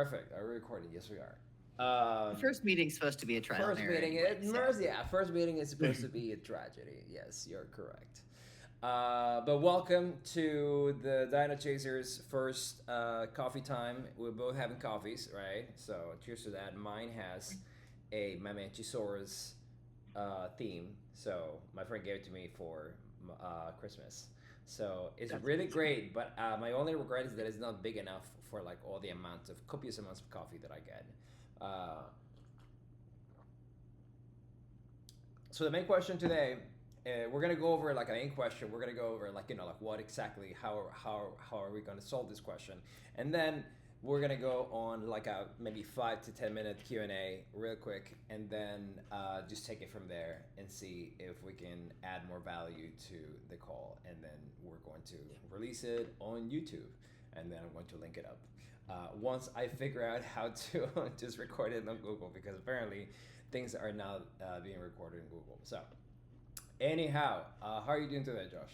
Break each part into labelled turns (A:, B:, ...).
A: Perfect. Are we recording? Yes, we are.
B: The first meeting's supposed to be a trial and
A: First
B: error
A: meeting,
B: anyway, so.
A: first meeting is supposed to be a tragedy. Yes, you're correct. But welcome to the Dino Chasers first coffee time. We're both having coffees, right? So cheers to that. Mine has a Mamenchisaurus theme. So my friend gave it to me for Christmas. So it's
B: That's
A: really
B: awesome.
A: great, but my only regret is that it's not big enough for like all the copious amounts of coffee that I get. Uh, so the main question today, we're gonna go over like a main question. We're gonna go over like like what exactly how are we gonna solve this question, and then we're gonna go on like a maybe 5 to 10 minute Q&A real quick, and then just take it from there and see if we can add more value to the call, and then we're going to release it on YouTube, and then I'm going to link it up. Once I figure out how to just record it on Google, because apparently things are not being recorded in Google. So, anyhow, how are you doing today, Josh?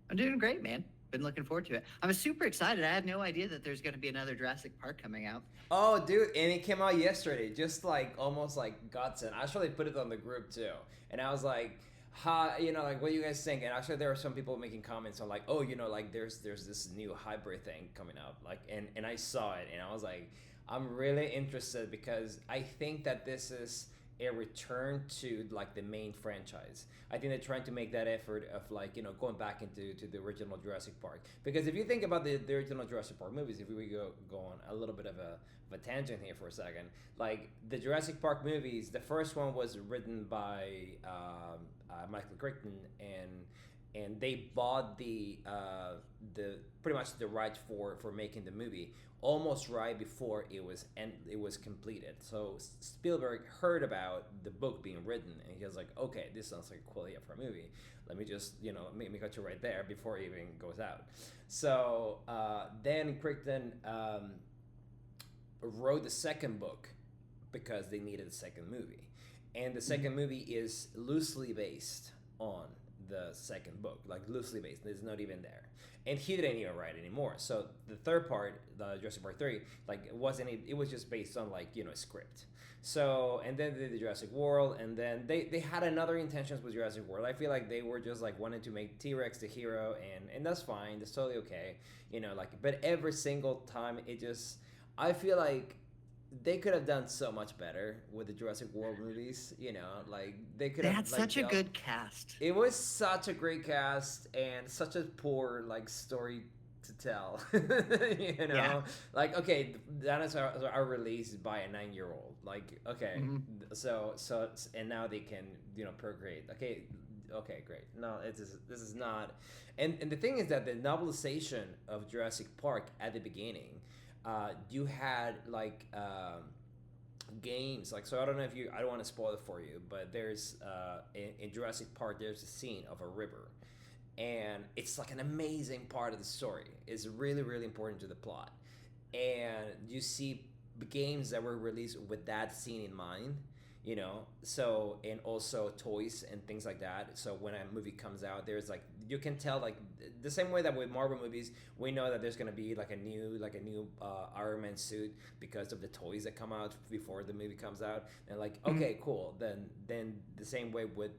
B: I'm doing great, man. Been looking forward to it. I'm super excited. I had no idea that there's going to be another Jurassic Park coming out.
A: Oh, dude, and it came out yesterday, just like almost like guts. And I actually put it on the group too, and I was like, "Ha, like what do you guys think?" And actually, there are some people making comments on like, "Oh, like there's this new hybrid thing coming up," like, and I saw it, and I was like, I'm really interested because I think that this is a return to like the main franchise. I think they're trying to make that effort of like going back into to the original Jurassic Park, because if you think about the original Jurassic Park movies, if we go on a little bit of a tangent here for a second, like the Jurassic Park movies, the first one was written by Michael Crichton, and they bought the pretty much the rights for making the movie almost right before it was completed. So Spielberg heard about the book being written, and he was like, okay, this sounds like a cool idea for a movie. Let me just make me cut you right there before it even goes out. So then Crichton wrote the second book because they needed a second movie, and the second movie is loosely based on the second book, like loosely based. It's not even there, and he didn't even write anymore. So the third part, the Jurassic Park 3, like it wasn't. It was just based on like a script. So and then they did the Jurassic World, and then they had another intentions with Jurassic World. I feel like they were just like wanting to make T Rex the hero, and that's fine. That's totally okay. Like but every single time it just I feel like they could have done so much better with the Jurassic World movies. Like they could
B: They
A: have
B: had
A: like
B: such a
A: dealt.
B: good cast.
A: It was such a great cast and such a poor like story to tell.
B: Yeah.
A: Like okay, dinosaurs are released by a 9-year old. Like okay,
B: hmm
A: so and now they can procreate. Okay, okay, great. No, this is not. And the thing is that the novelization of Jurassic Park at the beginning, you had like games, like, so I don't know if you I don't want to spoil it for you, but there's in Jurassic Park there's a scene of a river, and it's like an amazing part of the story. It's really really important to the plot, and you see games that were released with that scene in mind. So and also toys and things like that. So when a movie comes out, there's like you can tell, like the same way that with Marvel movies, we know that there's gonna be like a new Iron Man suit because of the toys that come out before the movie comes out, and like
B: hmm
A: okay, cool. Then the same way with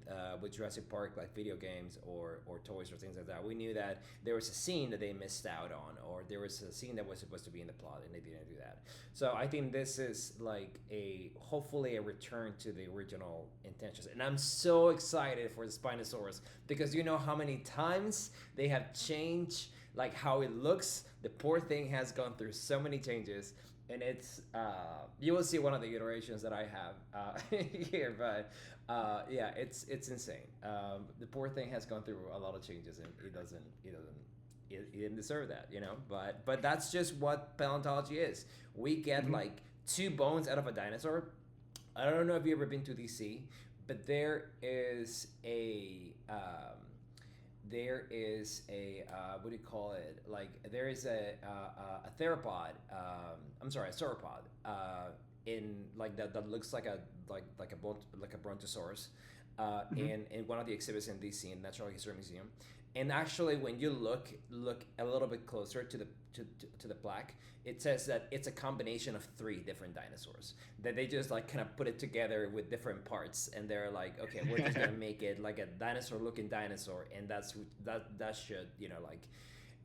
A: Jurassic Park, like video games or toys or things like that, we knew that there was a scene that they missed out on, or there was a scene that was supposed to be in the plot and they didn't do that. So I think this is like a hopefully a return to the original intentions, and I'm so excited for the Spinosaurus, because you know how many times they have changed like how it looks. The poor thing has gone through so many changes, and it's you will see one of the iterations that I have here, but yeah, it's insane. The poor thing has gone through a lot of changes, and it didn't deserve that, but that's just what paleontology is. We get
B: hmm
A: like two bones out of a dinosaur. I don't know if you've ever been to DC, but there is a what do you call it? Like there is a theropod. I'm sorry, a sauropod. In like that looks like a brontosaurus.
B: Hmm.
A: in one of the exhibits in DC in Natural History Museum. And actually, when you look a little bit closer to to the plaque, it says that it's a combination of three different dinosaurs. That they just like kind of put it together with different parts, and they're like, okay, we're just gonna make it like a dinosaur-looking dinosaur, and that should like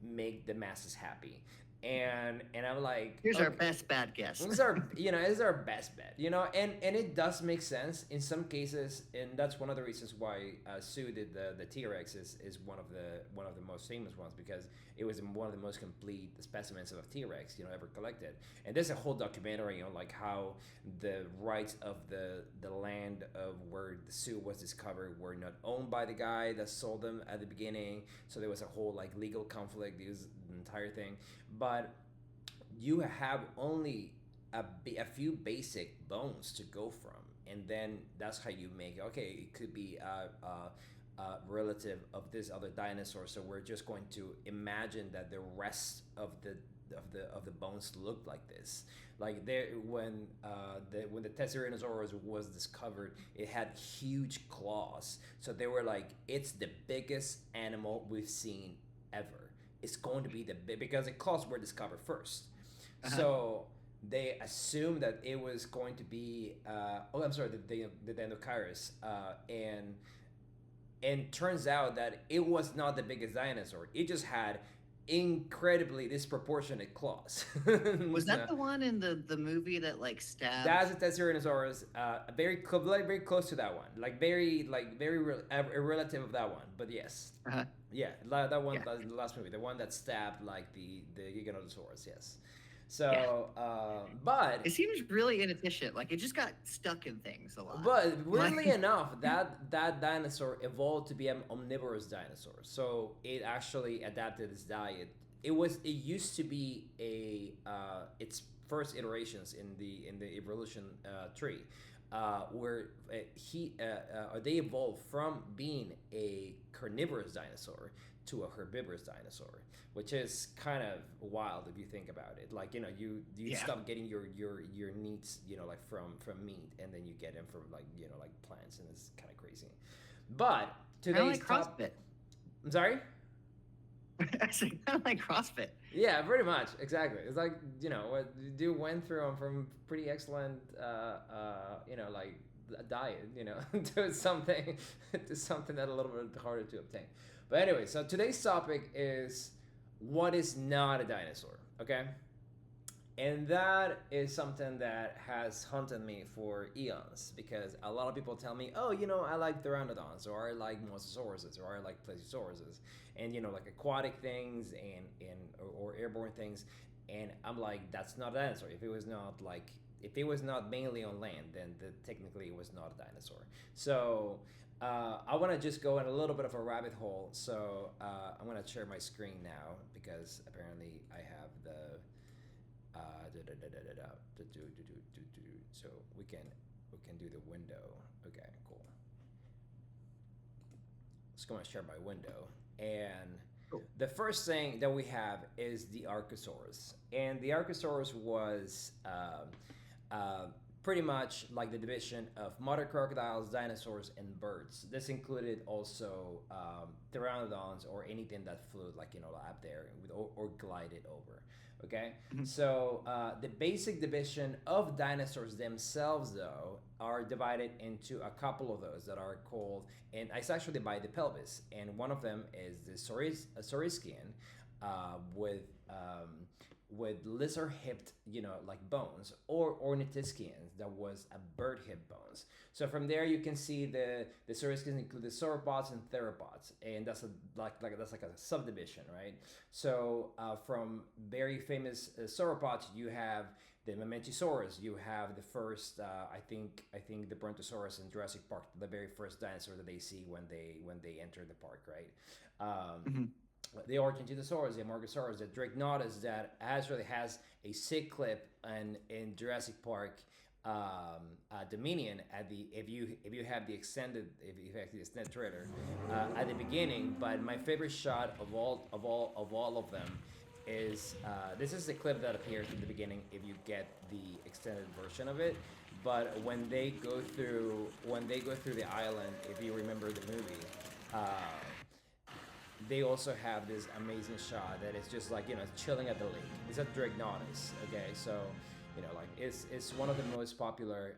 A: make the masses happy. And I'm like,
B: Here's our
A: okay,
B: best bad guess.
A: this is our best bet, and it does make sense in some cases, and that's one of the reasons why Sue did the T-Rex is one of the most famous ones, because it was one of the most complete specimens of a T-Rex ever collected. And there's a whole documentary on like how the rights of the land of where the Sue was discovered were not owned by the guy that sold them at the beginning, so there was a whole like legal conflict. It was the entire thing, but you have only a few basic bones to go from, and then that's how you make okay, it could be a relative of this other dinosaur, so we're just going to imagine that the rest of the bones looked like this. Like there, when the Theropods was discovered, it had huge claws, so they were like, it's the biggest animal we've seen ever. It's going to be because the claws were discovered first.
B: Uh-huh.
A: So they assumed that it was going to be I'm sorry, the Dinocaris, and turns out that it was not the biggest dinosaur. It just had incredibly disproportionate claws.
B: Was
A: So,
B: that the one in the movie that like stabbed?
A: that's a Tyrannosaurus, very close to that one, like very relative of that one. But yes,
B: Uh-huh.
A: yeah, that one,
B: Yeah.
A: the last movie, the one that stabbed like the Giganotosaurus. Yes.
B: Yeah.
A: So, but
B: It seems really inefficient. Like it just got stuck in things a lot.
A: But weirdly
B: Like,
A: enough, that dinosaur evolved to be an omnivorous dinosaur. So it actually adapted its diet. It used to be its first iterations in the evolution tree, where they evolved from being a carnivorous dinosaur to a herbivorous dinosaur, which is kind of wild if you think about it. Like you
B: yeah.
A: stop getting your needs like from meat, and then you get them from like plants, and it's kind of crazy. But
B: Kind of
A: today's
B: like
A: top.
B: CrossFit.
A: I'm sorry.
B: I said kind of like CrossFit.
A: Yeah, pretty much exactly. It's like what you went through from pretty excellent like a diet to something that a little bit harder to obtain. But anyway, so today's topic is what is not a dinosaur, okay? And that is something that has haunted me for eons, because a lot of people tell me, oh, I like pteranodons, or I like mosasauruses, or I like plecysauruses, and like aquatic things or airborne things. And I'm like, that's not a dinosaur. If it was not mainly on land, then technically it was not a dinosaur. So I want to just go in a little bit of a rabbit hole. So I'm going to share my screen now, because apparently I have the so we can do the window. Okay, cool. Let's go and share my window. And
B: Cool.
A: the first thing that we have is the Archosaurs. And the Archosaurs was pretty much like the division of mother crocodiles, dinosaurs, and birds. This included also pteranodons, or anything that flew up there or glided over. Okay,
B: Mhm.
A: so the basic division of dinosaurs themselves, though, are divided into a couple of those that are called, and it's actually by the pelvis, and one of them is the Saurischian, uh, with um, with lizard-hipped, like bones, or Ornithischians, that was a bird-hip bones. So from there, you can see the Saurischians include the sauropods and theropods, and that's that's like a subdivision, right? So from very famous sauropods, you have the Mamenchisaurus. You have the first, I think the Brontosaurus in Jurassic Park, the very first dinosaur that they see when they enter the park, right? Um,
B: Mhm.
A: the Argentinosaurus, the Amorgosaurus, the Dragnotus, that actually has a sick clip in Jurassic Park Dominion at the if you have the extended if you have the extended trailer at the beginning. But my favorite shot of all of them is this is the clip that appears in the beginning if you get the extended version of it. But when they go through the island, if you remember the movie, uh, they also have this amazing shot that is just like chilling at the lake. It's a Dragnotis. Okay, so like it's one of the most popular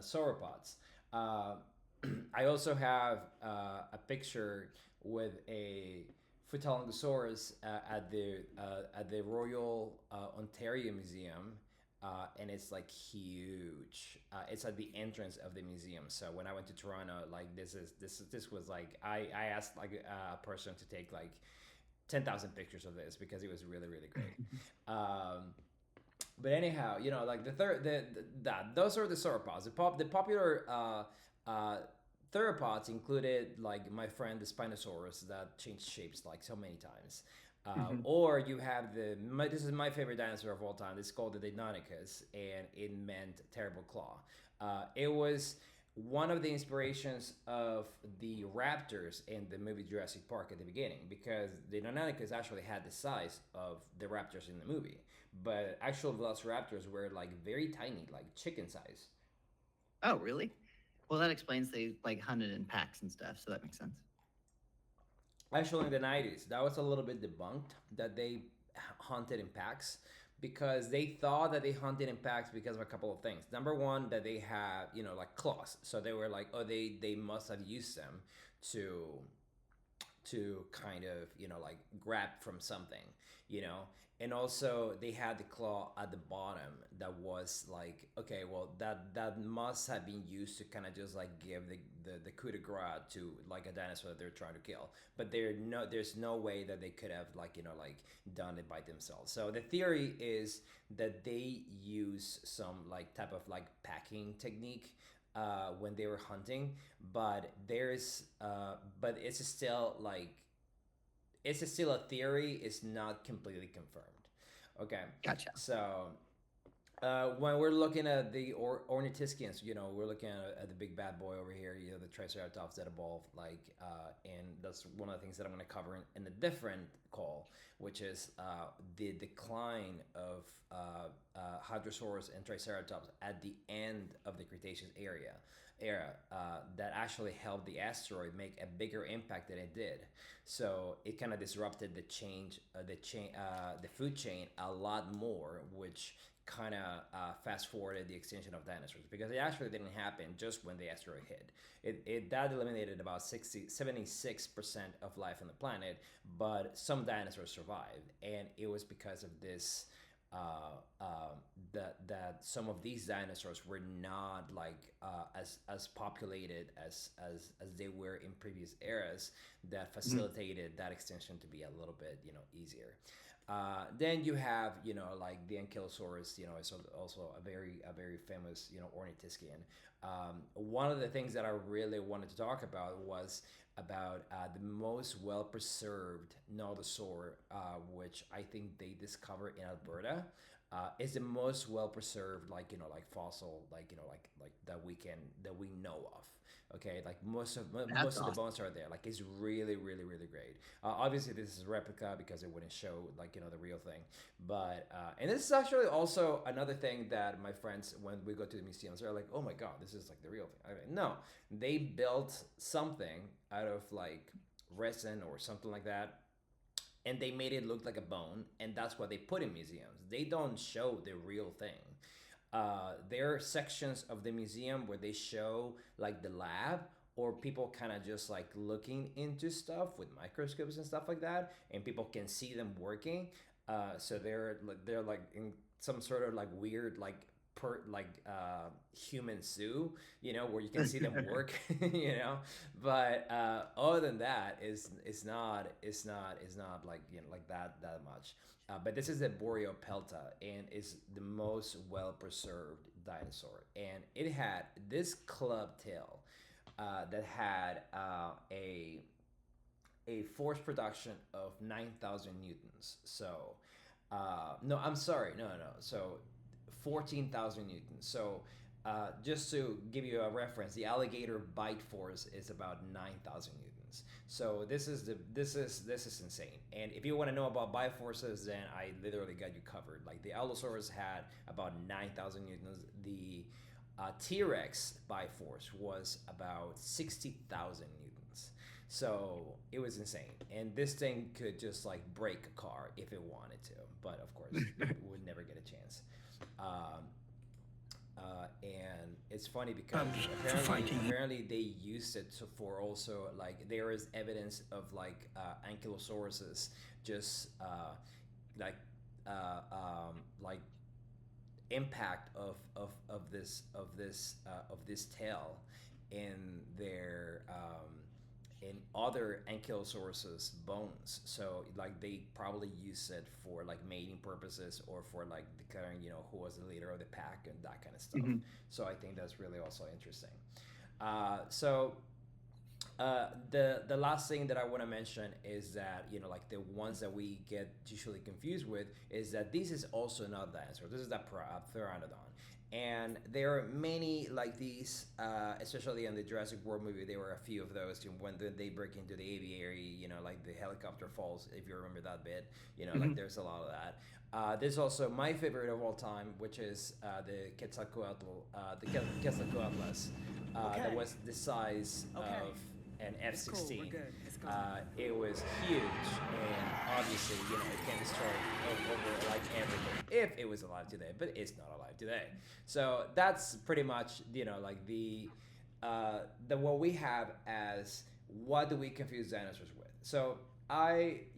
A: sauropods. Uh, I also have a picture with a Phytolongosaurus at the Royal Ontario Museum, and it's like huge. It's at the entrance of the museum. So when I went to Toronto, like this was like I asked like a person to take like 10,000 pictures of this because it was really really great. But anyhow, like the third that those are the sauropods. The popular uh, theropods included like my friend the Spinosaurus that changed shapes like so many times. Or you have this is my favorite dinosaur of all time. It's called the Deinonychus, and it meant terrible claw. It was one of the inspirations of the raptors in the movie Jurassic Park at the beginning, because the Deinonychus actually had the size of the raptors in the movie, but actual velociraptors were like very tiny, like chicken size.
B: Oh, really? Well, that explains they like hunted in packs and stuff, so that makes sense.
A: Actually, in the 90s, that was a little bit debunked that they hunted in packs, because they thought that they hunted in packs because of a couple of things. Number one, that they have, like claws. So they were like, oh, they must have used them to kind of like grab from something, you know and also they had the claw at the bottom that was like, okay, well, that must have been used to kind of just like give the coup de grace to like a dinosaur that they're trying to kill. But there's no way that they could have like like done it by themselves. So the theory is that they use some like type of like packing technique when they were hunting. But it's still like it's still a theory. It's not completely confirmed. Okay,
B: Gotcha.
A: so when we're looking at the ornithischians, we're looking at the big bad boy over here, the Triceratops that evolved, and that's one of the things that I'm going to cover in a different call, which is the decline of Hadrosaurus and Triceratops at the end of the Cretaceous era that actually helped the asteroid make a bigger impact than it did. So it kind of disrupted the food chain a lot more, which kind of fast forwarded the extinction of dinosaurs, because it actually didn't happen just when the asteroid hit. That eliminated about 76% of life on the planet, but some dinosaurs survived, and it was because of this. That some of these dinosaurs were not like as populated as they were in previous eras, that facilitated that extinction to be a little bit easier. Then you have like the Ankylosaurus, is also a very famous ornithischian. One of the things that I really wanted to talk about was about the most well preserved nodosaur, which I think they discovered in Alberta. Is the most well preserved, like like fossil, like that we know of. Okay, like
B: That's
A: most of the
B: awesome.
A: bones are there. Like it's really really really great. Obviously, this is a replica because it wouldn't show like the real thing. But and this is actually also another thing that my friends, when we go to the museums, they're like, oh my god, this is like the real thing. I mean, no, they built something out of like resin or something like that, and they made it look like a bone, and that's what they put in museums. They don't show the real thing. There are sections of the museum where they show like the lab, or people kind of just like looking into stuff with microscopes and stuff like that, and people can see them working. So they're like in some sort of like weird like human zoo, where you can see them work, But other than that, it's not like like that much. But this is the Boreopelta, and is the most well preserved dinosaur, and it had this club tail that had a force production of 9,000 newtons. So no, I'm sorry, no. So 14,000 newtons. So just to give you a reference, the alligator bite force is about 9,000 newtons. newtons. So this is insane. And if you want to know about bioforces, then I literally got you covered. Like the Allosaurus had about 9,000 newtons. The T-Rex bioforce was about 60,000 newtons. So it was insane, and this thing could just like break a car if it wanted to, but of course it would never get a chance. Um, and it's funny because apparently they used it for also like there is evidence of like ankylosauruses just like like impact of this tail in their in other ankylosauruses bones. So like they probably use it for like mating purposes or for like declaring who was the leader of the pack and that kind of stuff. So I think that's really also interesting. The last thing that I want to mention is that like the ones that we get usually confused with is that this is also not a dinosaur. This is the pteranodon, and there are many like these, especially in the Jurassic World movie. There were a few of those when they break into the aviary. Like the helicopter falls. If you remember that bit, like there's a lot of that. There's also my favorite of all time, which is the Quetzalcoatl, that was the size of an F-16. It was huge, and obviously, it can destroy over like everything if it was alive today, but it's not alive today. So that's pretty much, like the what we have as what do we confuse dinosaurs with. So like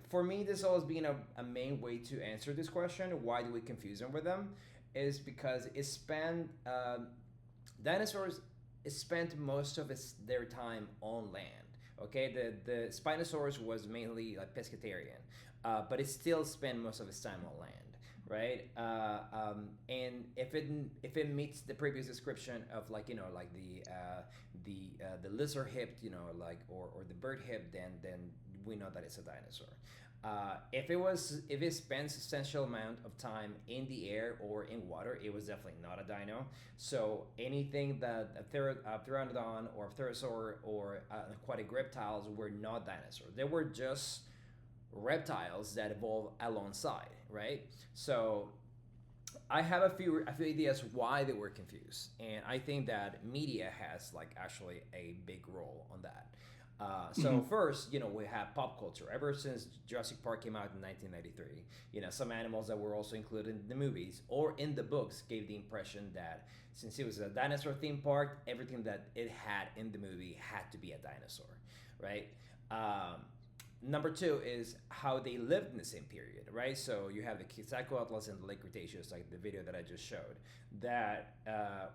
A: for me, this always been a main way to answer this question: why do we confuse them with them? Is because dinosaurs spent most of their time on land. Okay, the Spinosaurus was mainly like pescatarian, but it still spent most of its time on land, right? And if it meets the previous description of like like the lizard hipped, like or the bird hipped, then we know that it's a dinosaur. If it spent substantial amount of time in the air or in water, it was definitely not a dino. So anything that a pteranodon or a pterosaur or aquatic reptiles were not dinosaurs. They were just reptiles that evolved alongside, right? So I have a few ideas why they were confused, and I think that media has like actually a big role on that. First, we have pop culture. Ever since Jurassic Park came out in 1993, some animals that were also included in the movies or in the books gave the impression that since it was a dinosaur theme park, everything that it had in the movie had to be a dinosaur, right? Number two is how they lived in the same period, right? So you have the Quetzalcoatlus and the late Cretaceous, like the video that I just showed, that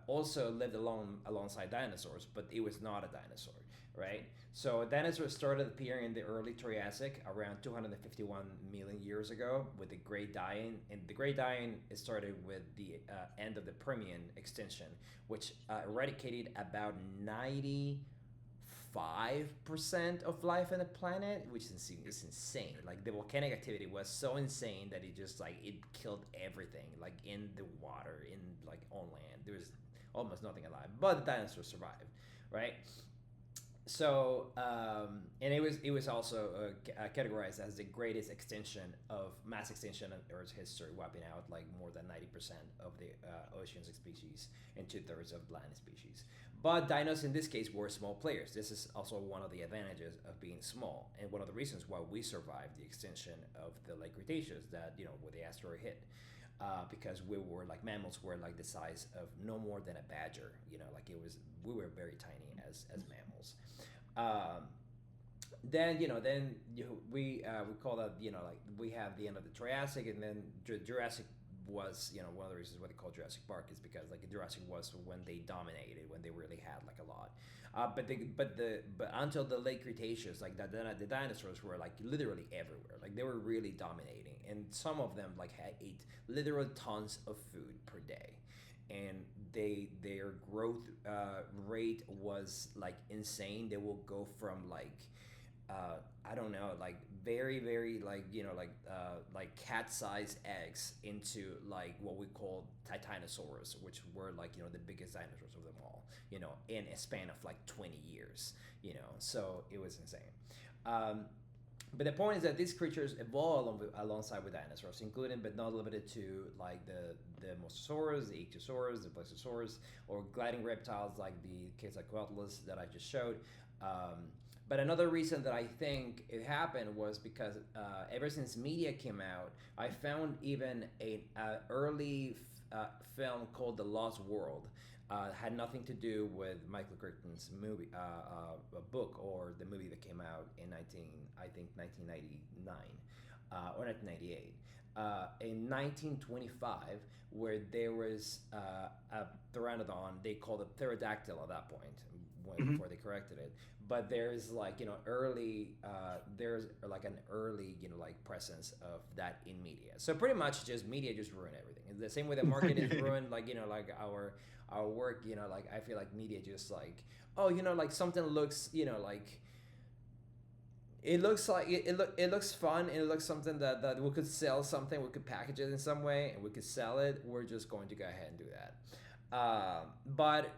A: also lived alongside dinosaurs, but it was not a dinosaur, right? So dinosaurs started appearing in the early Triassic around 251 million years ago with the Great Dying, and the Great Dying started with the end of the Permian extinction, which eradicated about 95% of life on the planet, which is insane. Like the volcanic activity was so insane that it just like it killed everything, like in the water, in like on land. There was almost nothing alive, but the dinosaurs survived, right? So and it was also categorized as the greatest mass extinction in Earth's history, wiping out like more than 90% of the oceanic species and 2/3 of land species. But dinos in this case were small players. This is also one of the advantages of being small, and one of the reasons why we survived the extinction of the late Cretaceous that when the asteroid hit. Because mammals were like the size of no more than a badger. Like we were very tiny as mammals. We call that like we have the end of the Triassic, and then Jurassic was one of the reasons why they call Jurassic Park is because like Jurassic was when they dominated, when they really had like a lot. But until the late Cretaceous, like the dinosaurs were like literally everywhere. Like they were really dominating, and some of them like ate literal tons of food per day, and their growth rate was like insane. They will go from like I don't know, like very like like cat-sized eggs into like what we call titanosaurs, which were like the biggest dinosaurs of them all, in a span of like 20 years, so it was insane. Um, but the point is that these creatures evolve alongside with dinosaurs, including but not limited to like the mosasaurs, the ichthyosaurs, the plesiosaurs, or gliding reptiles like the Quetzalcoatlus that I just showed. But another reason that I think it happened was because ever since media came out, I found even a early film called The Lost World. Had nothing to do with Michael Crichton's movie, book, or the movie that came out in 1999 or 1998. In 1925, where there was a pteranodon, they called it pterodactyl at that point, before they corrected it. But there's like early there's like an early like presence of that in media. So pretty much just media just ruined everything. It's the same way that marketing is ruined, like like our work. Like I feel like media just like, oh, like something looks like it looks like it looks fun, and it looks something that we could sell something, we could package it in some way and we could sell it. We're just going to go ahead and do that. But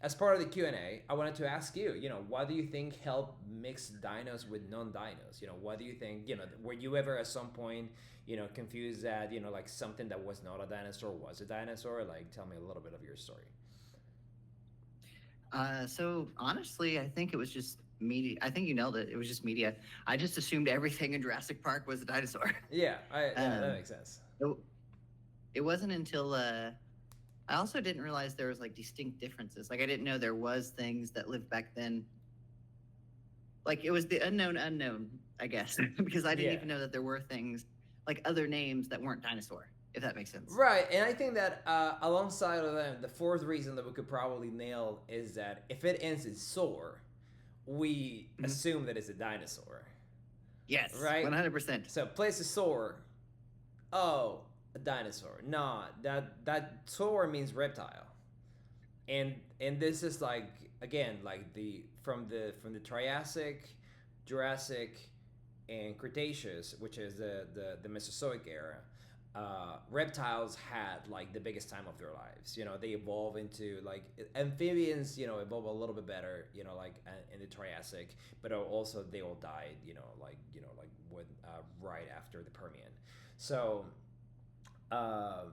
A: as part of the Q&A, I wanted to ask you, what do you think helped mix dinos with non-dinos? What do you think, were you ever at some point, confused that, like something that was not a dinosaur was a dinosaur? Like, tell me a little bit of your story.
B: So honestly, I think it was just media. I think you nailed it. It was just media. I just assumed everything in Jurassic Park was a dinosaur.
A: Yeah, that makes sense.
B: It wasn't until I also didn't realize there was like distinct differences. Like I didn't know there was things that lived back then. Like it was the unknown, I guess, because I didn't even know that there were things like other names that weren't dinosaur, if that makes sense.
A: Right, and I think that alongside of them, the fourth reason that we could probably nail is that if it ends in "saur," we assume that it's a dinosaur.
B: Yes,
A: right,
B: 100%.
A: So plesiosaur, oh, a dinosaur. Nah, that saur means reptile, and this is like again like from the Triassic, Jurassic, and Cretaceous, which is the Mesozoic era. Reptiles had like the biggest time of their lives. They evolve into like amphibians. Evolve a little bit better. Like in the Triassic, but also they all died. Like with right after the Permian. So. Yeah,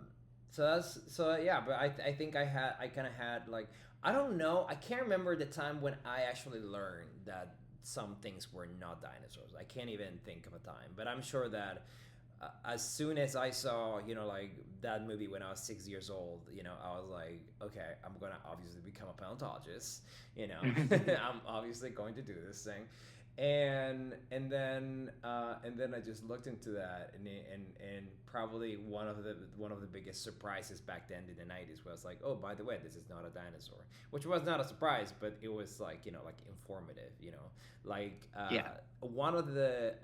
A: but I think I kind of had like, I don't know, I can't remember the time when I actually learned that some things were not dinosaurs. I can't even think of a time, but I'm sure that as soon as I saw like that movie when I was 6 years old, I was like, okay, I'm gonna obviously become a paleontologist. I'm obviously going to do this thing. And then I just looked into that, and probably one of the biggest surprises back then in the 90s was like, oh, by the way, this is not a dinosaur, which was not a surprise, but it was like like informative, like one of the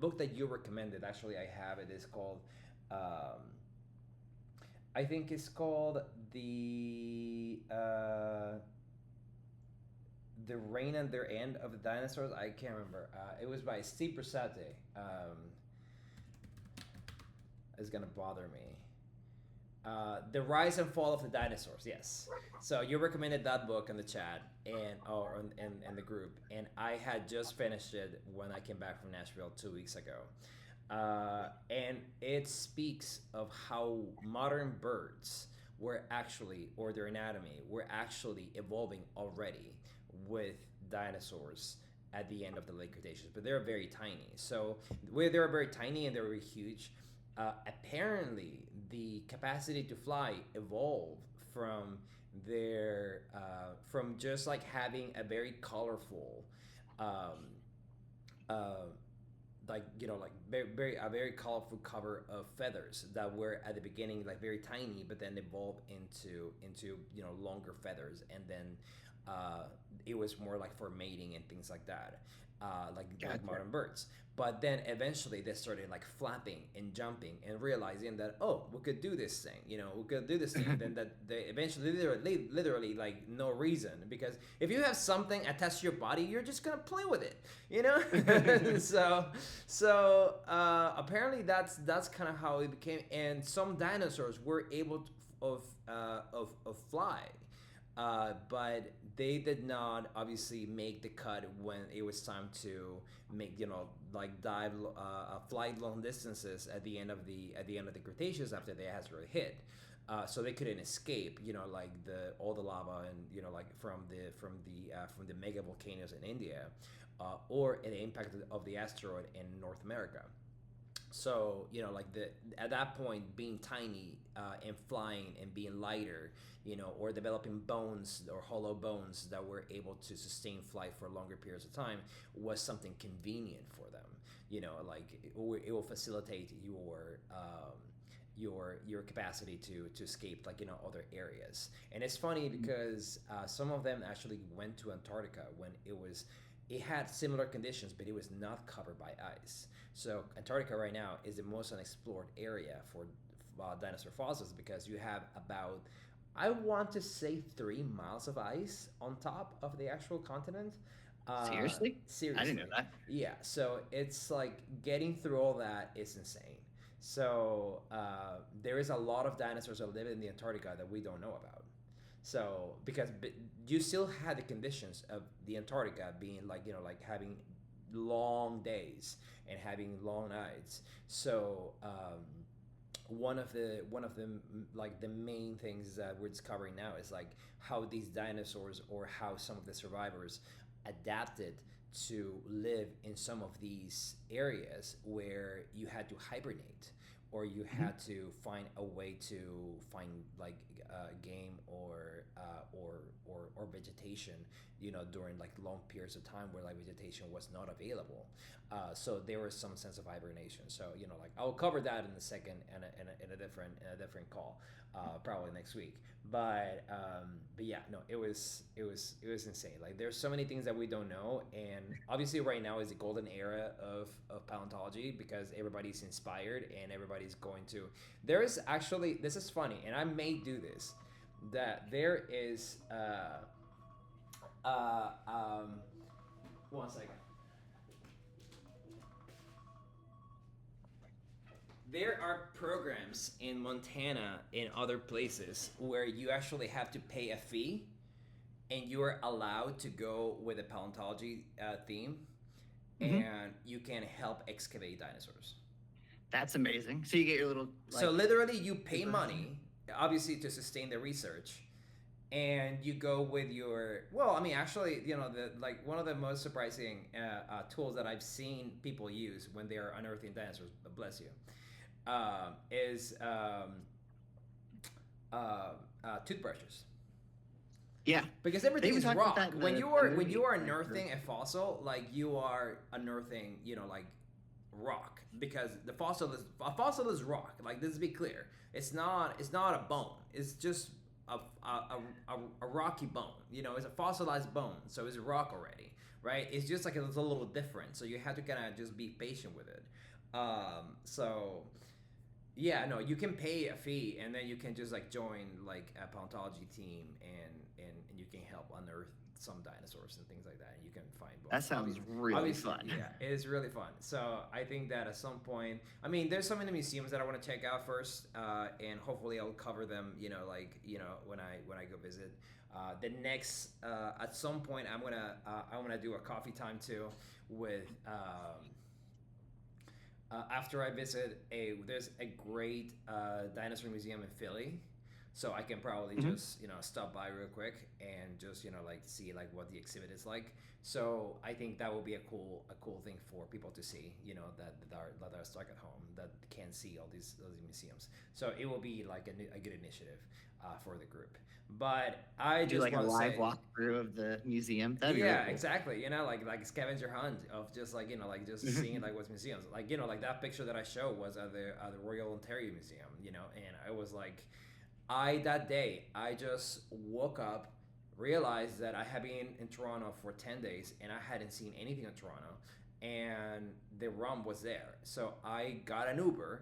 A: book that you recommended, actually I have it, is called I think it's called The Reign and Their End of the Dinosaurs. I can't remember. It was by Steve Brusate. It's gonna bother me. The Rise and Fall of the Dinosaurs. Yes. So you recommended that book in the chat and the group, and I had just finished it when I came back from Nashville 2 weeks ago. And it speaks of how modern birds were actually, or their anatomy, were actually evolving already with dinosaurs at the end of the late Cretaceous, but they're very tiny. So where they're very tiny and they're very huge, apparently the capacity to fly evolved from from just like having a very colorful, like a very colorful cover of feathers that were at the beginning like very tiny, but then evolved into longer feathers, and then it was more like for mating and things like that.
B: Gotcha.
A: modern birds. But then eventually they started like flapping and jumping and realizing that, oh, we could do this thing, we could do this thing. And then that they eventually literally like no reason, because if you have something attached to your body, you're just gonna play with it, apparently that's kind of how it became. And some dinosaurs were able to, of fly, but they did not obviously make the cut when it was time to make like flight long distances at the end of the Cretaceous after the asteroid hit. So they couldn't escape, like all the lava and like from the mega volcanoes in India, or the impact of the asteroid in North America. So like at that point, being tiny and flying and being lighter, or developing bones or hollow bones that were able to sustain flight for longer periods of time was something convenient for them. Like it will facilitate your capacity to escape, like other areas. And it's funny because some of them actually went to Antarctica when it had similar conditions, but it was not covered by ice. So Antarctica right now is the most unexplored area for dinosaur fossils, because you have about, I want to say, 3 miles of ice on top of the actual continent.
B: Seriously?
A: Seriously.
B: I didn't know that.
A: Yeah, so it's like getting through all that is insane. So there is a lot of dinosaurs that live in the Antarctica that we don't know about. So because you still had the conditions of the Antarctica being like like having long days and having long nights. So one of the like the main things that we're discovering now is like how these dinosaurs, or how some of the survivors adapted to live in some of these areas where you had to hibernate, or you had to find a way to find like game or vegetation, during like long periods of time where like vegetation was not available. So there was some sense of hibernation. So like I'll cover that in a second in a different call, probably next week. But yeah, no, it was insane. Like there's so many things that we don't know, and obviously right now is the golden era of paleontology, because everybody's inspired and everybody's going to. There is actually, this is funny, and I may do this, that there is one second. There are programs in Montana and other places where you actually have to pay a fee, and you are allowed to go with a paleontology theme, and you can help excavate dinosaurs.
B: That's amazing. So you get your little.
A: So literally, you pay money, obviously, to sustain the research, and you go with your. Well, I mean, actually, one of the most surprising tools that I've seen people use when they are unearthing dinosaurs. Bless you. Is toothbrushes.
B: Yeah,
A: because everything is rock. When you are
B: movie.
A: unearthing a fossil, like you are unearthing, like rock, because a fossil is rock. Like, let's be clear, it's not a bone. It's just a rocky bone. It's a fossilized bone, so it's rock already, right? It's just like it's a little different, so you have to kind of just be patient with it. So yeah, no, you can pay a fee, and then you can just like join like a paleontology team, and you can help unearth some dinosaurs and things like that, and you can find bones.
B: That sounds really fun.
A: Yeah, it is really fun. So I think that at some point, I mean, there's so many museums that I want to check out first, and hopefully I'll cover them. When I go visit. The next at some point I'm gonna do a coffee time too with. After I visit there's a great dinosaur museum in Philly, so I can probably just stop by real quick and just like see like what the exhibit is like. So I think that will be a cool thing for people to see, that are stuck at home, that can't see all these museums. So it will be like a good initiative for the group. But I just
B: like a
A: want to
B: live
A: say,
B: walkthrough of the museum. That'd be
A: yeah,
B: really cool.
A: exactly. Like a scavenger hunt of just like like just seeing like what's museums. Like like that picture that I showed was at the Royal Ontario Museum. And I was like, that day I just woke up realized that I had been in Toronto for 10 days and I hadn't seen anything in Toronto, and the rum was there. So I got an Uber.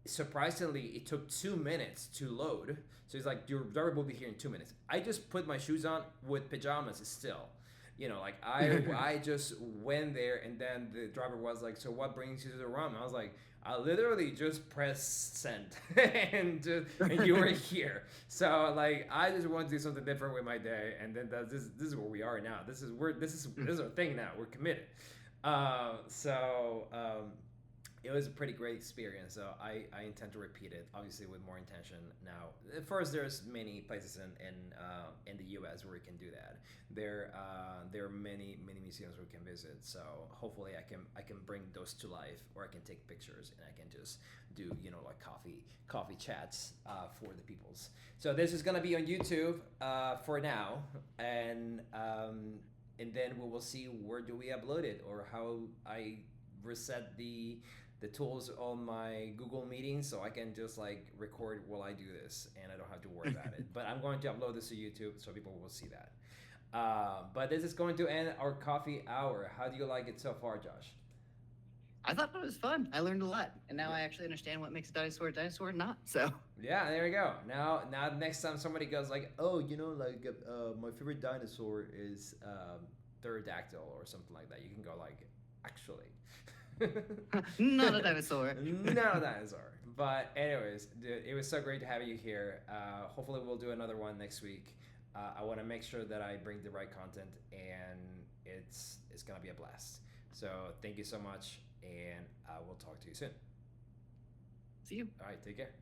A: Surprisingly, it took 2 minutes to load. So he's like, your driver will be here in 2 minutes. I just put my shoes on with pajamas still. Like I just went there, and then the driver was like, so what brings you to the rum? I was like, I literally just pressed send and you were here. So like I just want to do something different with my day, and then this is where we are now. This is our thing now. We're committed. It was a pretty great experience. So I intend to repeat it, obviously with more intention now. First, there's many places in the U.S. where we can do that. There are many museums we can visit. So hopefully I can bring those to life, or I can take pictures and I can just do like coffee chats for the peoples. So this is gonna be on YouTube for now, and then we will see where do we upload it, or how I reset the tools on my Google meetings so I can just like record while I do this and I don't have to worry about it. But I'm going to upload this to YouTube so people will see that. But this is going to end our coffee hour. How do you like it so far, Josh?
B: I thought it was fun. I learned a lot, and now I actually understand what makes a dinosaur and not. So
A: yeah, there you go. Now next time somebody goes like, oh, my favorite dinosaur is pterodactyl or something like that, you can go like, actually.
B: Not a dinosaur.
A: Not a dinosaur. But anyways, dude, it was so great to have you here. Hopefully we'll do another one next week. I want to make sure that I bring the right content, and it's gonna be a blast. So thank you so much, and I will talk to you soon.
B: See you.
A: All right, take care.